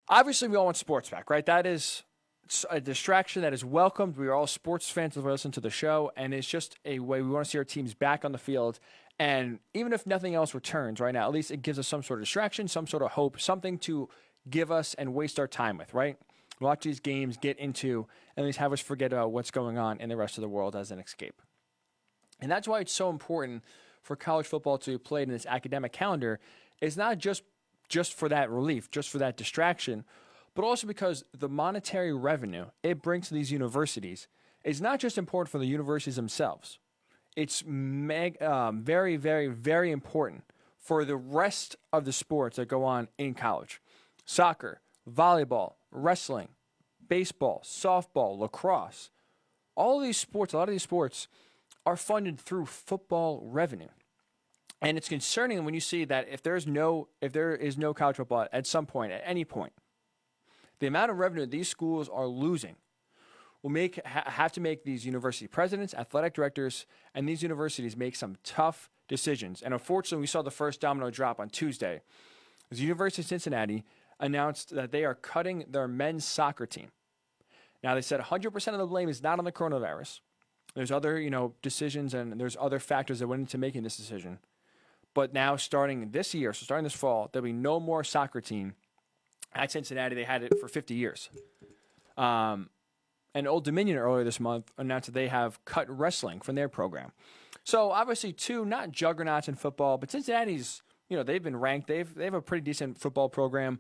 obviously we all want sports back, right? That is a distraction that is welcomed. We are all sports fans that listen to the show, and it's just a way we want to see our teams back on the field. And even if nothing else returns right now, at least it gives us some sort of distraction, some sort of hope, something to give us and waste our time with, right? Watch these games, get into, and at least have us forget about what's going on in the rest of the world as an escape. And that's why it's so important for college football to be played in this academic calendar. It's not just for that relief, just for that distraction, but also because the monetary revenue it brings to these universities is not just important for the universities themselves. It's very, very, very important for the rest of the sports that go on in college. Soccer, volleyball, wrestling, baseball, softball, lacrosse. All of these sports, a lot of these sports are funded through football revenue. And it's concerning when you see that if there is no college football at some point, at any point, the amount of revenue these schools are losing will have to make these university presidents, athletic directors, and these universities make some tough decisions. And unfortunately, we saw the first domino drop on Tuesday. The University of Cincinnati announced that they are cutting their men's soccer team. Now, they said 100% of the blame is not on the coronavirus. There's other, decisions and there's other factors that went into making this decision. But now, starting this year, so starting this fall, there'll be no more soccer team at Cincinnati. They had it for 50 years. And Old Dominion earlier this month announced that they have cut wrestling from their program. So obviously, two not juggernauts in football, but Cincinnati's, they've been ranked. They have a pretty decent football program,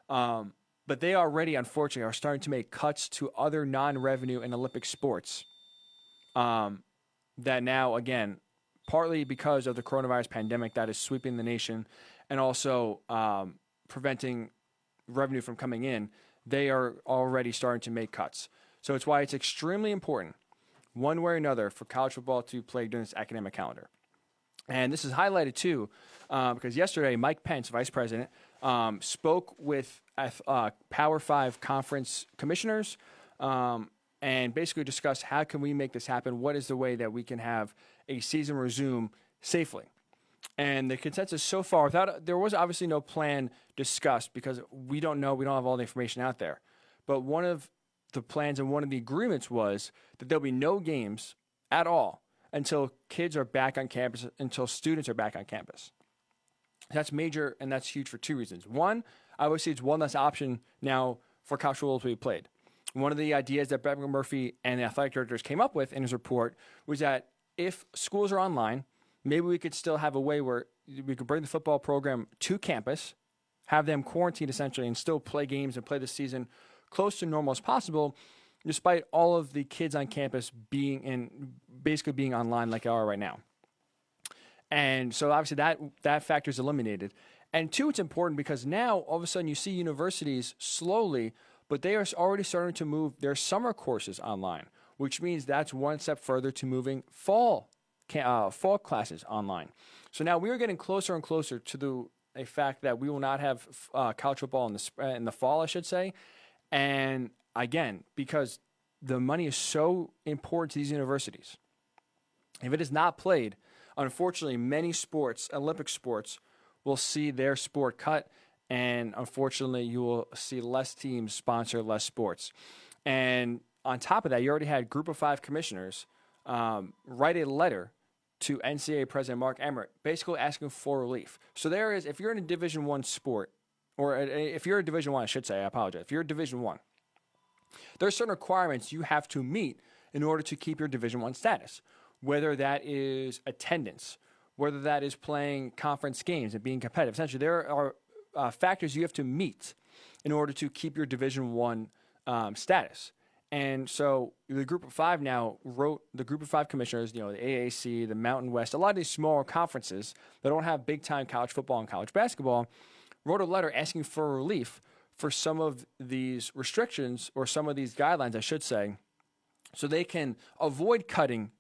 but they already, unfortunately, are starting to make cuts to other non-revenue and Olympic sports. That now, again, partly because of the coronavirus pandemic that is sweeping the nation, and also preventing revenue from coming in, they are already starting to make cuts. So it's why it's extremely important, one way or another, for college football to play during this academic calendar. And this is highlighted, too, because yesterday Mike Pence, vice president, spoke with Power 5 conference commissioners and basically discussed how can we make this happen, what is the way that we can have a season resume safely. And the consensus so far, there was obviously no plan discussed because we don't have all the information out there. But one of the plans and one of the agreements was that there'll be no games at all until kids are back on campus, until students are back on campus. That's major, and that's huge for two reasons. One, obviously, it's one less option now for college football to be played. One of the ideas that Brett McMurphy and the athletic directors came up with in his report was that if schools are online, maybe we could still have a way where we could bring the football program to campus, have them quarantined essentially, and still play games and play the season close to normal as possible, despite all of the kids on campus basically being online like they are right now. And so obviously that factor is eliminated. And two, it's important because now all of a sudden you see universities slowly, but they are already starting to move their summer courses online, which means that's one step further to moving fall classes online. So now we are getting closer and closer to a fact that we will not have college football in the fall, I should say. And again, because the money is so important to these universities, if it is not played, unfortunately, many sports, Olympic sports, will see their sport cut, and unfortunately, you will see less teams sponsor less sports. And on top of that, you already had Group of 5 commissioners write a letter to NCAA President Mark Emmert, basically asking for relief. So there is, if you're in a Division I sport, or if you're a Division I, I should say, I apologize. If you're a Division I, there are certain requirements you have to meet in order to keep your Division I status, whether that is attendance, whether that is playing conference games and being competitive. Essentially, there are factors you have to meet in order to keep your Division I status. And so the Group of 5 now wrote, the Group of 5 commissioners, the AAC, the Mountain West, a lot of these smaller conferences that don't have big-time college football and college basketball, wrote a letter asking for relief for some of these restrictions, or some of these guidelines, I should say, so they can avoid cutting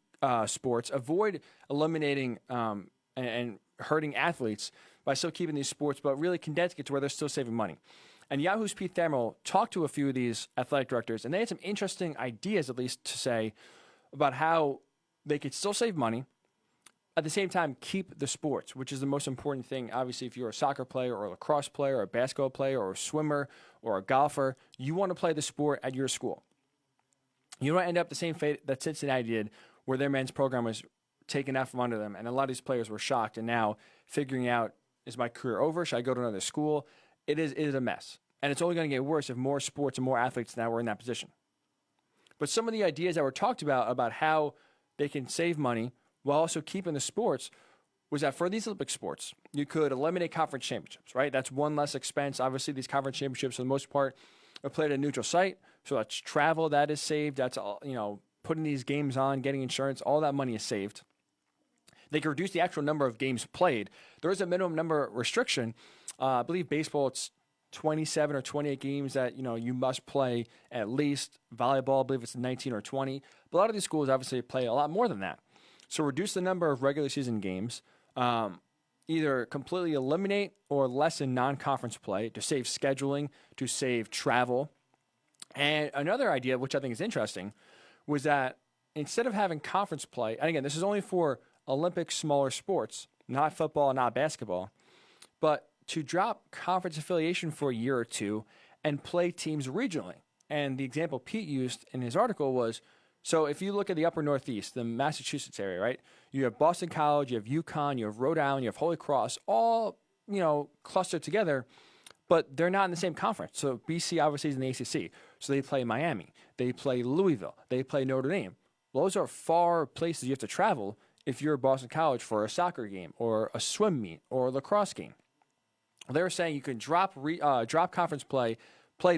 sports, avoid eliminating and hurting athletes by still keeping these sports, but really condensing it to where they're still saving money. And Yahoo's Pete Thamel talked to a few of these athletic directors, and they had some interesting ideas, at least, to say about how they could still save money, at the same time, keep the sports, which is the most important thing. Obviously, if you're a soccer player or a lacrosse player or a basketball player or a swimmer or a golfer, you want to play the sport at your school. You don't end up the same fate that Cincinnati did, where their men's program was taken out from under them, and a lot of these players were shocked and now figuring out, is my career over? Should I go to another school? It is a mess. And it's only going to get worse if more sports and more athletes now are in that position. But some of the ideas that were talked about how they can save money while also keeping the sports was that for these Olympic sports, you could eliminate conference championships, right? That's one less expense. Obviously, these conference championships, for the most part, are played at a neutral site. So that's travel that is saved. That's all, putting these games on, getting insurance, all that money is saved. They can reduce the actual number of games played. There is a minimum number restriction. I believe baseball, it's 27 or 28 games that you must play at least. Volleyball, I believe it's 19 or 20. But a lot of these schools obviously play a lot more than that. So reduce the number of regular season games. Either completely eliminate or lessen non-conference play to save scheduling, to save travel. And another idea, which I think is interesting, was that instead of having conference play, and again, this is only for Olympic smaller sports, not football, not basketball, but to drop conference affiliation for a year or two and play teams regionally. And the example Pete used in his article was, so if you look at the upper Northeast, the Massachusetts area, right? You have Boston College, you have UConn, you have Rhode Island, you have Holy Cross, all, clustered together, but they're not in the same conference. So BC obviously is in the ACC. So they play Miami, they play Louisville, they play Notre Dame. Well, those are far places you have to travel if you're at Boston College for a soccer game or a swim meet or a lacrosse game. They're saying you can drop conference play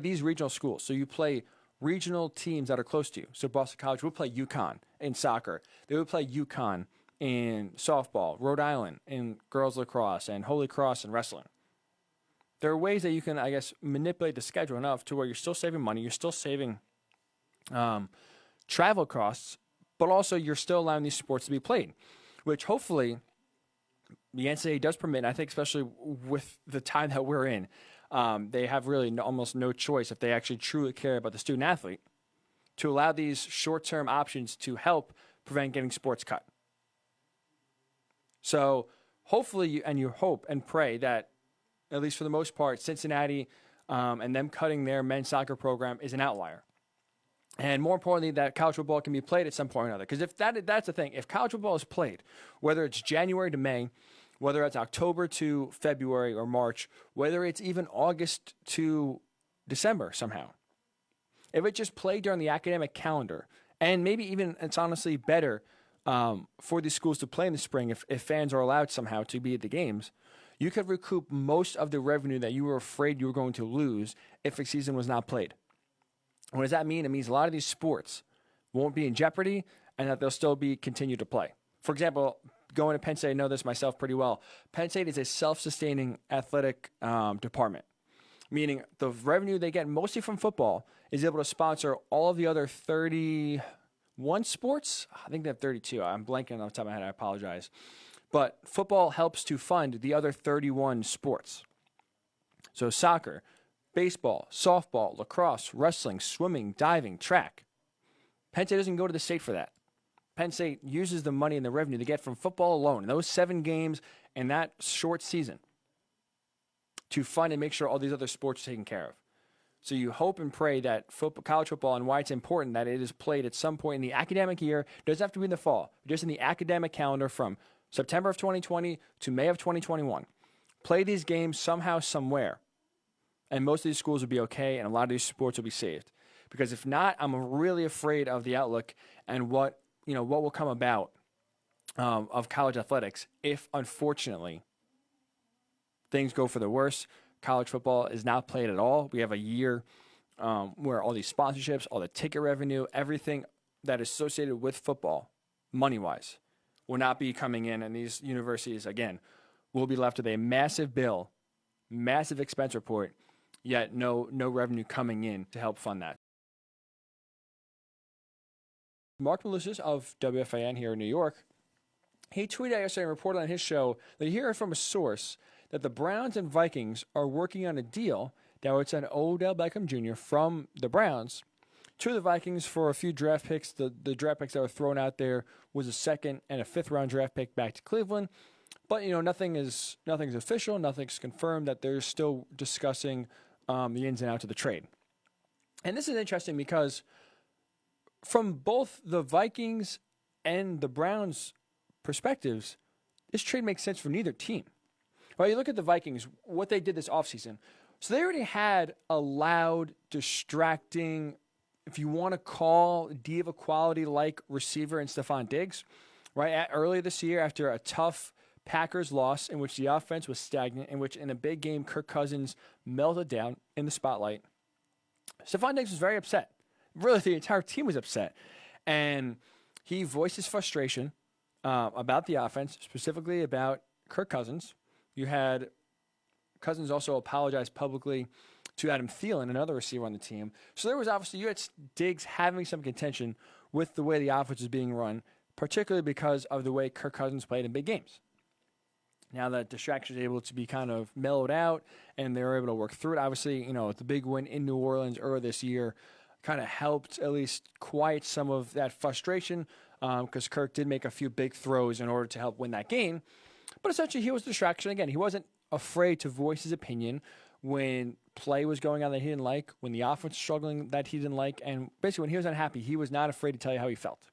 these regional schools. So you play regional teams that are close to you. So Boston College would play UConn in soccer. They would play UConn in softball, Rhode Island in girls lacrosse, and Holy Cross in wrestling. There are ways that you can, manipulate the schedule enough to where you're still saving money, you're still saving travel costs, but also you're still allowing these sports to be played, which hopefully the NCAA does permit. And I think especially with the time that we're in, they have really almost no choice if they actually truly care about the student athlete to allow these short-term options to help prevent getting sports cut. So hopefully, you hope and pray that, at least for the most part, Cincinnati and them cutting their men's soccer program is an outlier. And more importantly, that college football can be played at some point or another. Because if that's the thing, if college football is played, whether it's January to May, whether it's October to February or March, whether it's even August to December somehow, if it's just played during the academic calendar, and maybe even it's honestly better for these schools to play in the spring if fans are allowed somehow to be at the games, you could recoup most of the revenue that you were afraid you were going to lose if a season was not played. What does that mean? It means a lot of these sports won't be in jeopardy and that they'll still be continued to play. For example, going to Penn State, I know this myself pretty well. Penn State is a self-sustaining athletic department, meaning the revenue they get mostly from football is able to sponsor all of the other 31 sports. I think they have 32. I'm blanking off the top of my head. I apologize. But football helps to fund the other 31 sports. So soccer, baseball, softball, lacrosse, wrestling, swimming, diving, track. Penn State doesn't go to the state for that. Penn State uses the money and the revenue they get from football alone, those 7 games and that short season, to fund and make sure all these other sports are taken care of. So you hope and pray that college football, and why it's important that it is played at some point in the academic year, it doesn't have to be in the fall, just in the academic calendar from September of 2020 to May of 2021. Play these games somehow, somewhere, and most of these schools will be okay, and a lot of these sports will be saved. Because if not, I'm really afraid of the outlook and what will come about of college athletics if, unfortunately, things go for the worse. College football is not played at all. We have a year where all these sponsorships, all the ticket revenue, everything that is associated with football, money-wise, will not be coming in. And these universities, again, will be left with a massive bill, massive expense report, yet no revenue coming in to help fund that. Mark Malusis of WFAN here in New York, he tweeted out yesterday and reported on his show that he heard from a source that the Browns and Vikings are working on a deal that would send Odell Beckham Jr. from the Browns to the Vikings for a few draft picks. The draft picks that were thrown out there was a 2nd and a 5th round draft pick back to Cleveland. But, nothing's official. Nothing's confirmed. That they're still discussing the ins and outs of the trade. And this is interesting because from both the Vikings and the Browns' perspectives, this trade makes sense for neither team. Well, you look at the Vikings, what they did this offseason. So they already had a loud, distracting, if you want to call diva quality-like receiver in Stefon Diggs, right? Earlier this year, after a tough Packers loss in which the offense was stagnant, in which in a big game Kirk Cousins melted down in the spotlight, Stefon Diggs was very upset. Really, the entire team was upset. And he voiced his frustration about the offense, specifically about Kirk Cousins. You had Cousins also apologize publicly to Adam Thielen, another receiver on the team. So there was obviously, you had Diggs having some contention with the way the offense was being run, particularly because of the way Kirk Cousins played in big games. Now that distraction is able to be kind of mellowed out and they were able to work through it, obviously, the big win in New Orleans earlier this year kind of helped at least quiet some of that frustration because Kirk did make a few big throws in order to help win that game. But essentially, he was a distraction. Again, he wasn't afraid to voice his opinion when play was going on that he didn't like, when the offense was struggling that he didn't like, and basically when he was unhappy, he was not afraid to tell you how he felt.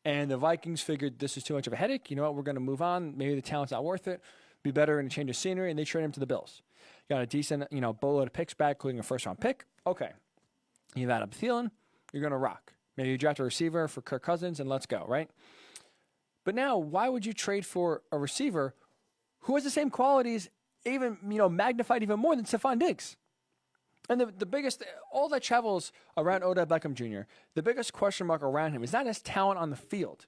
And the Vikings figured this is too much of a headache. You know what? We're going to move on. Maybe the talent's not worth it. Be better in a change of scenery, and they trade him to the Bills. Got a decent, boatload of picks back, including a first-round pick. Okay. You've Adam Thielen. You're going to rock. Maybe you draft a receiver for Kirk Cousins, and let's go, right? But now, why would you trade for a receiver who has the same qualities, even, magnified even more than Stefon Diggs? And the biggest, all that travels around Odell Beckham Jr., the biggest question mark around him is not his talent on the field.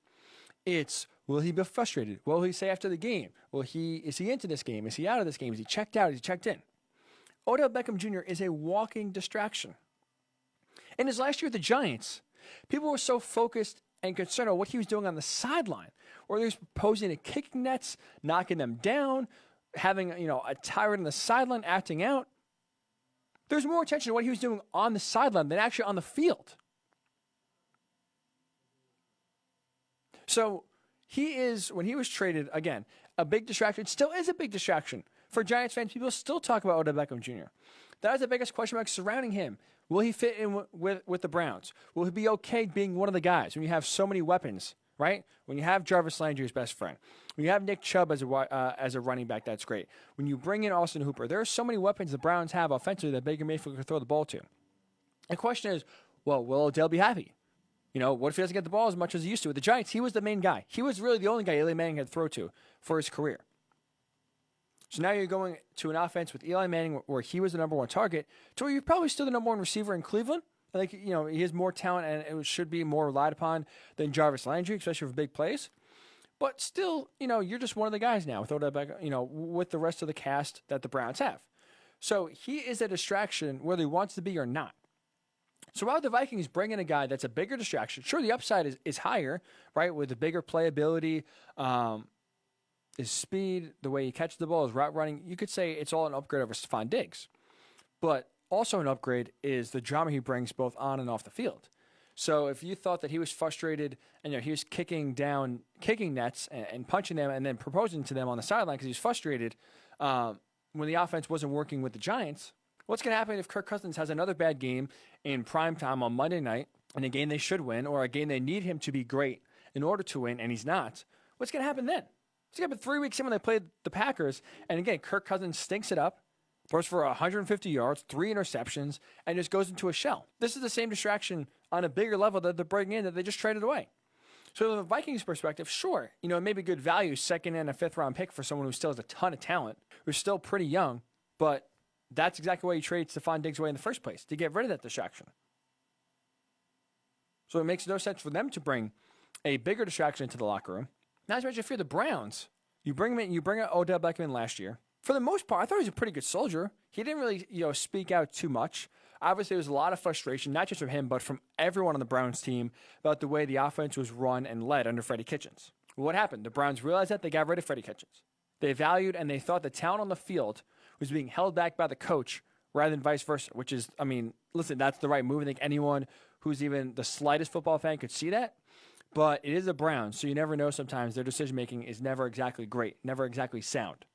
It's, will he be frustrated? What will he say after the game? Is he into this game? Is he out of this game? Is he checked out? Is he checked in? Odell Beckham Jr. is a walking distraction. In his last year with the Giants, people were so focused and concerned on what he was doing on the sideline, or he was posing at kicking nets, knocking them down, having, a tyrant on the sideline, acting out. There's more attention to what he was doing on the sideline than actually on the field. So he is, when he was traded, again, a big distraction. It still is a big distraction. For Giants fans, people still talk about Odell Beckham Jr. That is the biggest question mark surrounding him. Will he fit in with the Browns? Will he be okay being one of the guys when you have so many weapons, right? When you have Jarvis Landry as best friend. When you have Nick Chubb as a running back, that's great. When you bring in Austin Hooper, there are so many weapons the Browns have offensively that Baker Mayfield can throw the ball to. The question is, well, will Odell be happy? What if he doesn't get the ball as much as he used to? With the Giants, he was the main guy. He was really the only guy Eli Manning had to throw to for his career. So now you're going to an offense with Eli Manning where he was the number one target to where you're probably still the number one receiver in Cleveland. He has more talent and it should be more relied upon than Jarvis Landry, especially for big plays. But still, you're just one of the guys now with Odell Beckham, with the rest of the cast that the Browns have. So he is a distraction whether he wants to be or not. So why would the Vikings bring in a guy that's a bigger distraction? Sure, the upside is higher, right, with the bigger playability, his speed, the way he catches the ball, his route running. You could say it's all an upgrade over Stefon Diggs. But also an upgrade is the drama he brings both on and off the field. So if you thought that he was frustrated and he was kicking nets and punching them and then proposing to them on the sideline because he was frustrated when the offense wasn't working with the Giants, what's going to happen if Kirk Cousins has another bad game in primetime on Monday night in a game they should win or a game they need him to be great in order to win and he's not? What's going to happen then? It's going to happen 3 weeks in when they played the Packers. And again, Kirk Cousins stinks it up, throws for 150 yards, 3 interceptions, and just goes into a shell. This is the same distraction on a bigger level that they're bringing in that they just traded away. So from the Vikings' perspective, sure, it may be good value, 2nd and a 5th round pick for someone who still has a ton of talent, who's still pretty young, but that's exactly why you traded Stefon Diggs away in the first place, to get rid of that distraction. So it makes no sense for them to bring a bigger distraction into the locker room. Not to mention, if you're the Browns, you bring Odell Beckham in last year. For the most part, I thought he was a pretty good soldier. He didn't really, speak out too much. Obviously, there was a lot of frustration, not just from him, but from everyone on the Browns team about the way the offense was run and led under Freddie Kitchens. Well, what happened? The Browns realized that they got rid of Freddie Kitchens. They valued and they thought the talent on the field was being held back by the coach rather than vice versa, which is, listen, that's the right move. I think anyone who's even the slightest football fan could see that. But it is the Browns, so you never know sometimes. Their decision-making is never exactly great, never exactly sound.